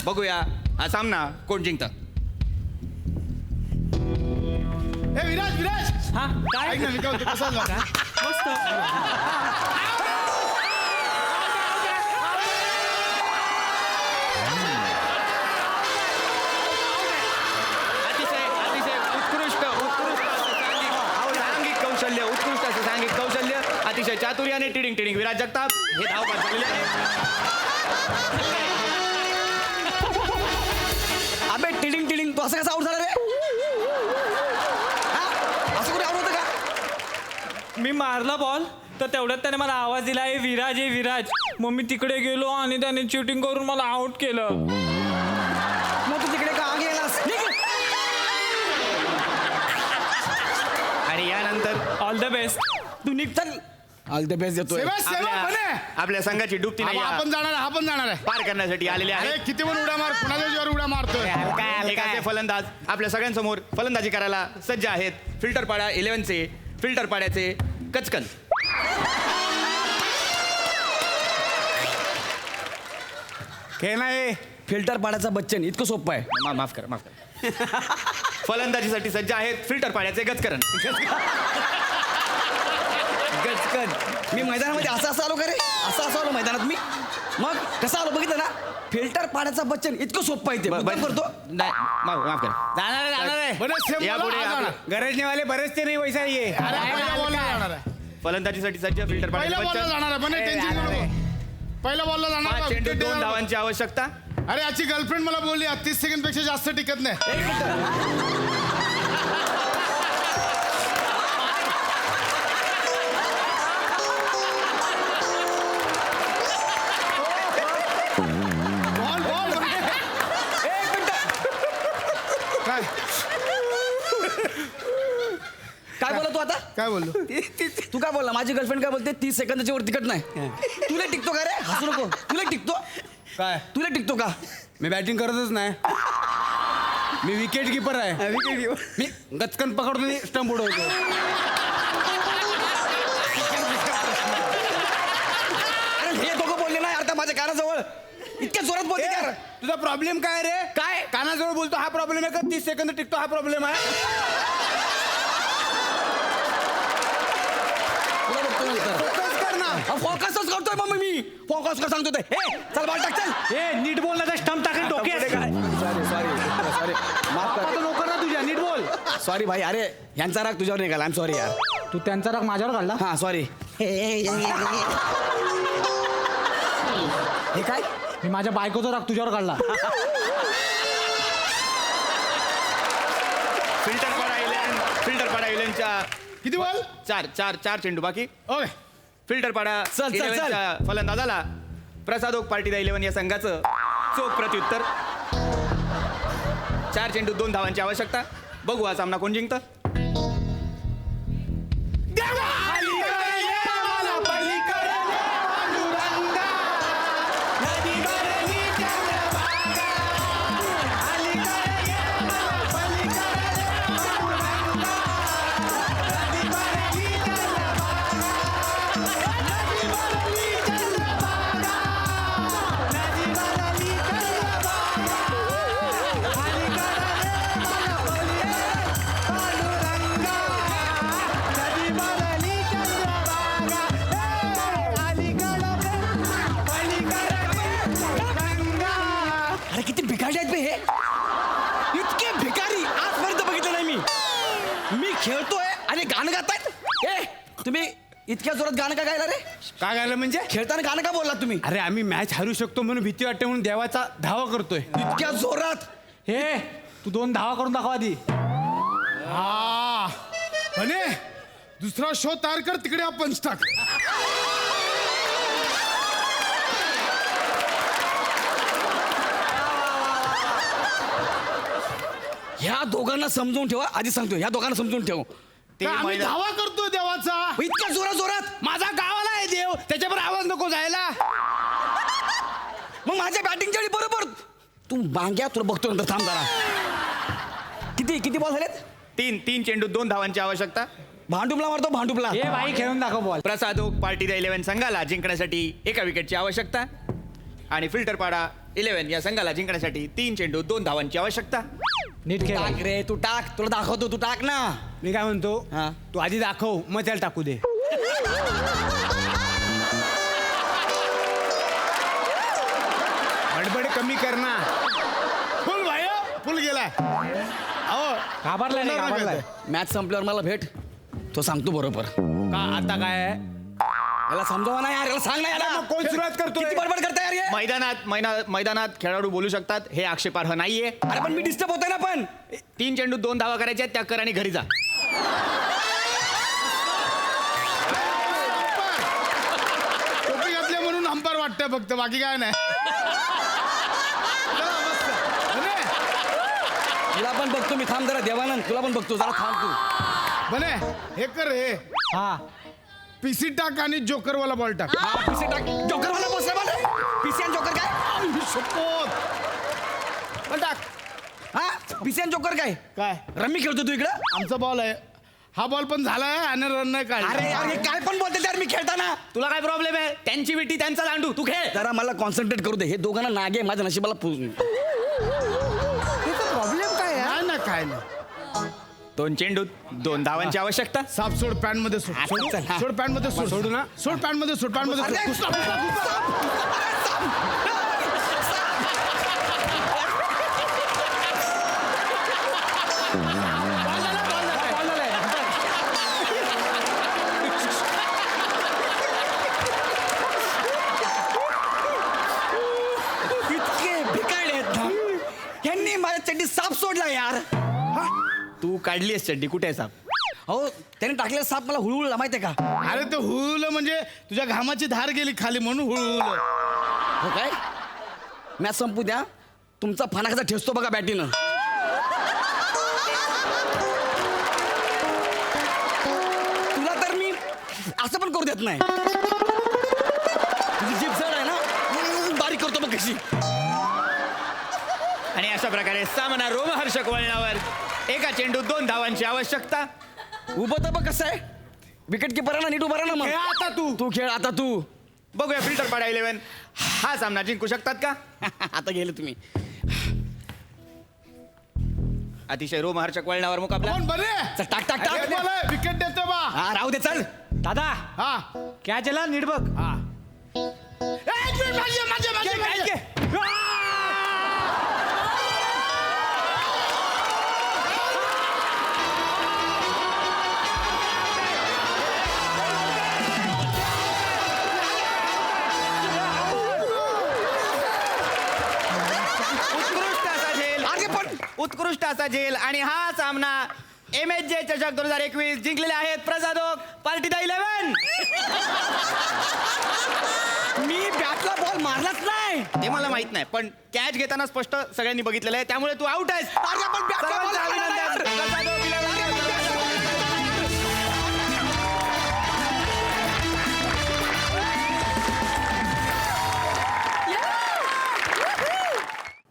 बघूया हा सामना कोण जिंकतं. ए विराज, विराज, हा काय? ऐक ना, मी काय म्हणतो, कसा झाला? मस्त. अतिशय अतिशय उत्कृष्ट सांघिक कौशल्य, उत्कृष्ट असं सांघिक कौशल्य, अतिशय चातुर्याने टिडिंग टिडिंग विराज जगताप हे धावपास झालेले आहे. अबे टिडिंग टिडिंग तू असं कसं आउट झाला रे? हा? असं कुठे आउट होतं का? मी मारला बॉल तर तेवढ्यात त्याने मला आवाज दिला, हे विराज, हे विराज. मग मी तिकडे गेलो आणि त्याने शूटिंग करून मला आउट केलं. मग तू तिकडे का गेलास? आणि यानंतर ऑल द बेस्ट. तू निघ चल. ऑल द बेस्ट देतोय. सेवा बने. आपल्या संघाची डुबती नाही आपण जाणार आहे, आपण जाणार आहे. पार करण्यासाठी आलेले अरे आहेत. किती पण उड्या मार, कुणाच्या जीवावर उड्या मारतोय. एकाचे फलंदाज आपल्या सगळ्यांसमोर फलंदाजी करायला सज्ज आहेत. फिल्टरपाडा 11चे फिल्टरपाड्याचे कचकन. हे नाही फिल्टर पाड्याचा बच्चन इतकं सोपं आहे. माफ करा, माफ करा. फलंदाजीसाठी सज्ज आहेत फिल्टरपाड्याचे गचकरण. गचकन. मी मैदानामध्ये असं आलो का रे? असं आलो मैदानात मी. मग कसं आलो बघितलं ना? फिल्टर पाण्याचा बच्चन इतकं सोपं आहे ते मुद्दाम करतो. नाही माफ करा. जाणार आहे बने सेम यापुढे मला आपलं- जाणार. गरजने वाले बरेच ते नाही वैसा ये अरे पहिल्या बॉलला जाणार आहे. फलंदाजीसाठी सज्ज फिल्टर पहिल्या बॉलला पाण्याचं जाणार आहे. बने टेन्शन घेऊ नको. पहिल्या बॉलला जाणार 5 आहे. चेंडू wicket 2 देणार. धावांची आवश्यकता. अरे याची गर्लफ्रेंड मला बोलली 30 सेकंड पेक्षा जास्त टिकत नाही. बॉल बॉल काय काय बोला तू आता काय बोललो तू काय बोलला माझी गर्लफ्रेंड काय बोलते 30 सेकंदाच्या वर तिकट नाही तुला टिकतो का रे हसू नको तुला टिकतो काय तुला टिकतो का मी बॅटिंग करतच नाही मी विकेट कीपर आहे मी गचकन पकडतो आणि स्टंप उडवतो अरे हे दोघं बोलले ना आता माझ्या कानाजवळ इतक्या जोरात बोलते यार तुझा प्रॉब्लेम काय रे काय? कानाजवळ बोलतो हा प्रॉब्लेम आहे का 30 सेकंद टिकतो हा प्रॉब्लेम आहे तुला बघतो नंतर फोकस कर ना फोकसच करतोय मग मी फोकस कर सांगतो ते हे चल बॉल टाक चल ए नीट बोल ना स्टंप टाकेल डोक्यात सॉरी सॉरी सॉरी माफ कर आता नोकर ना तुझ्या नीट बोल सॉरी भाई अरे यांचा राग तुझ्यावर निघाला आय एम सॉरी यार तू त्यांचा राग माझ्यावर काढला हा सॉरी हे काय मी माझ्या बायकोचा राग तुझ्यावर काढला फिल्टरपाडा इलेव्हनच्या किती बॉल 4 चेंडू बाकी. ओके फिल्टरपाडा चल, चल. इलेव्हनच्या फलंदाजाला प्रसाद ओक पार्टीदा 11 या संघाचं चोख प्रत्युत्तर. 4 चेंडू 2 धावांची आवश्यकता. बघू हा सामना कोण जिंकतं. अरे किती भिकारी आहेत बे हे इतके भिकारी आजपर्यंत बघितलं नाही मी खेळतोय आणि गाणं गातायत ए तुम्ही इतक्या जोरात गाणं का गायला रे काय झालं म्हणजे खेळताना गाणं का बोलला तुम्ही अरे आम्ही मॅच हरू शकतो म्हणून भीती वाटते म्हणून देवाचा धावा करतोय इतक्या जोरात हे तू 2 धावा करून दाखवा आधी हा बने दुसरा शो तयार कर तिकडे हा पंच टाक ह्या दोघांना समजून ठेवा आधी सांगतो ह्या दोघांना समजून ठेव ते का आम्ही मैदान- धावा करतोय देवाचा इतक्या जोरात जोरात माझा गावाला आहे देव त्याच्यावर आवाज नको जायला मग माझ्या बॅटिंगच्या वेळी बरोबर तू बांग्या तुला बघतो नंतर थांब जरा किती बॉल झालेत 3 चेंडू 2 धावांची आवश्यकता. भांडुपला मारतो भांडुपला हे भाई खेळून दाखव बॉल प्रसाद ओक पार्टीदा 11 संघाला जिंकण्यासाठी 1 विकेटची आवश्यकता. आणि फिल्टरपाडा 11 या संघाला जिंकण्यासाठी 3 चेंडू 2 धावांची आवश्यकता. नीट खेळ टाक रे तू टाक तुला दाखवतो तू टाक ना मी काय म्हणतो हा. तू आधी दाखव मग त्याला टाकू दे बडबड कमी कर ना फुल भाई फुल गेलाय अहो घाबरलाय नाही, घाबरलाय मॅच संपल्यावर मला भेट तो सांगतो बरोबर का आता काय आहे? याला समजावा ना यार याला सांग ना याला मग कोण सुरुवात करतोय? किती बडबड करता यार हे? मैदानात खेळाडू बोलू शकतात. हे आक्षेपार्ह नाहीये. अरे पण मी डिस्टर्ब होतोय ना पण 3 चेंडू 2 धावा करायच्या त्या कर आणि घरी जा. टोपी घातली म्हणून अंपायर वाटतंय फक्त बाकी काय नाही चला, मस्त. बने तुला पण बघतो मी थांब जरा देवानंद तुला पण बघतो जरा थांब तू बने हे कर हे हा पीसी टाक आणि जोकर वाला बॉल टाक हा पीसी टाक जोकर वाला बसला मला पीसी आणि जोकर काय शपथ पण टाक हा पीसी आणि जोकर काय काय रम्मी खेळतो तू इकडं आमचा बॉल आहे हा बॉल पण झालाय आणि रन नाही अरे काढला यार हे काय पण बोलते यार मी खेळताना तुला काय प्रॉब्लेम आहे. त्यांची विटी त्यांचा दांडू तू खेळ. जरा मला कॉन्सन्ट्रेट करू दे हे दोघांना नागे माझ्या नशिबाला प्रॉब्लेम काय नाही 2 चेंडू 2 धावांची आवश्यकता. साप सोड पॅन्ट मध्ये सोड हा, सोड चल, हा. सोड पॅन्ट मध्ये सोड सोडू ना सोड पॅन्ट मध्ये सोड पॅन्ट मध्ये सोड. घुसला, घुसला, घुसला. माझ्या चड्डी साप सोडला यार. तू काढलीस चड्डी, कुठे आहे साप? अहो त्याने टाकलेला साप मला हुळहुळला माहितीये का? अरे ते हुळहुळलं म्हणजे तुझ्या घामाची धार गेली खाली म्हणून हुळहुळलं. हो काय? मॅच संपू द्या, तुमचा फणा कसा ठेचतो बघा बॅटीनं. तुला तर मी असं पण करू देत नाही. तुझी जीभ जड आहे ना, बारीक करतो मग कशी. आणि अशा प्रकारे सामना रोमहर्षक वळणावर. एका चेंडूत 2 धावांची आवश्यकता. उभं तर बघ कसं आहे. विकेट किपरांना नीट उभा राहा ना मग. खेळ आता तू. तू खेळ आता तू. बघूया फिल्टर पाडा 11 हा सामना जिंकू शकतात का? आता गेले तुम्ही. अतिशय रोमहर्षक वळणावर मुकाबला. कोण बरे चल, टाक टाक टाक. विकेट देतो बा. हा राहू दे चल. दादा हा कॅच आला नीट बघ. हा एक मिनिट, माझे. उत्कृष्ट असा झेल. अरे पण उत्कृष्ट असा झेल. आणि हा सामना MSJ चषक 2021 जिंकलेले आहेत Prasad Oak party the 11. Me बॅटला ball मारलाच नाही. ते मला माहित नाही, पण कॅच घेताना स्पष्ट सगळ्यांनी बघितलेलं आहे, त्यामुळे तू आउट आहेस. अरे पण bat ला सर्वांचं ball अभिनंदन. मारला यार. प्रसादोक 11.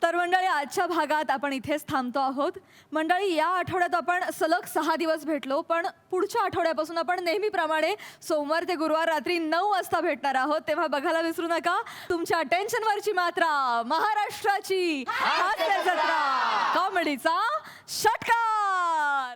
तर मंडळी आजच्या भागात आपण इथेच थांबतो आहोत. मंडळी या आठवड्यात आपण सलग 6 दिवस भेटलो, पण पुढच्या आठवड्यापासून आपण नेहमीप्रमाणे सोमवार ते गुरुवार रात्री 9 वाजता भेटणार आहोत. तेव्हा बघायला विसरू नका तुमच्या टेन्शनवरची मात्रा, महाराष्ट्राची हास्य जत्रा, कॉमेडीचा षटकार.